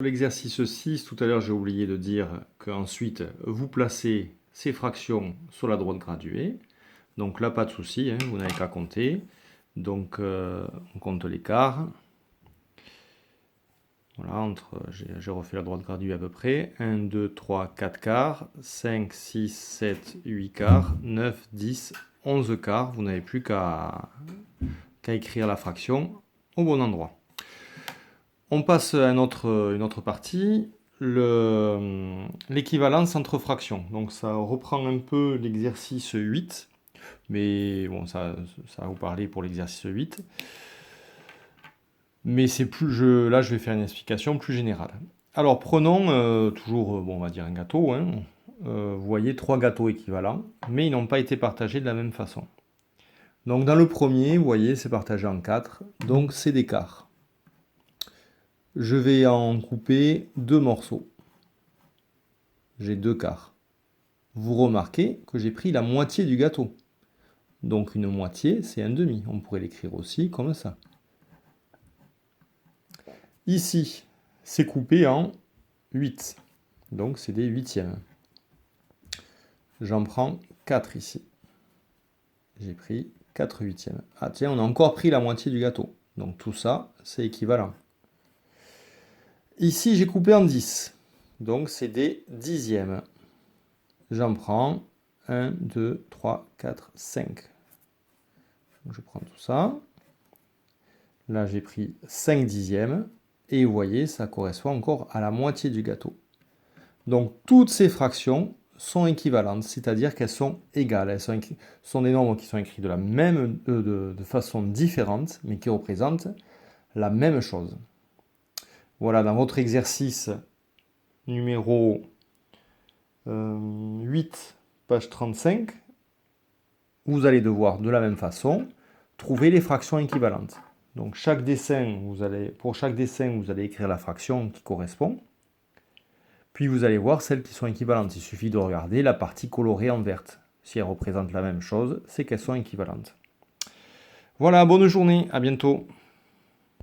L'exercice 6, tout à l'heure j'ai oublié de dire qu'ensuite vous placez ces fractions sur la droite graduée. Donc là pas de souci, hein, vous n'avez qu'à compter. Donc on compte l'écart. Voilà, j'ai refait la droite graduée à peu près. 1, 2, 3, 4 quarts, 5, 6, 7, 8 quarts, 9, 10, 11 quarts. Vous n'avez plus qu'à écrire la fraction au bon endroit. On passe à une autre partie, l'équivalence entre fractions. Donc ça reprend un peu l'exercice 8, mais bon, ça va vous parler pour l'exercice 8. Mais là, je vais faire une explication plus générale. Alors prenons toujours, bon, on va dire un gâteau. Hein. Vous voyez 3 gâteaux équivalents, mais ils n'ont pas été partagés de la même façon. Donc dans le premier, vous voyez, c'est partagé en 4, donc c'est des quarts. Je vais en couper 2 morceaux. J'ai 2 quarts. Vous remarquez que j'ai pris la moitié du gâteau. Donc une moitié, c'est un demi. On pourrait l'écrire aussi comme ça. Ici, c'est coupé en 8. Donc c'est des huitièmes. J'en prends 4 ici. J'ai pris 4 huitièmes. Ah tiens, on a encore pris la moitié du gâteau. Donc tout ça, c'est équivalent. Ici, j'ai coupé en 10. Donc c'est des dixièmes. J'en prends 1, 2, 3, 4, 5. Donc je prends tout ça. Là, j'ai pris 5 dixièmes. Et vous voyez, ça correspond encore à la moitié du gâteau. Donc toutes ces fractions sont équivalentes, c'est-à-dire qu'elles sont égales. Elles sont des nombres qui sont écrits de façon différente, mais qui représentent la même chose. Voilà, dans votre exercice numéro 8, page 35, vous allez devoir, de la même façon, trouver les fractions équivalentes. Donc pour chaque dessin, vous allez écrire la fraction qui correspond. Puis vous allez voir celles qui sont équivalentes. Il suffit de regarder la partie colorée en verte. Si elles représentent la même chose, c'est qu'elles sont équivalentes. Voilà, bonne journée, à bientôt.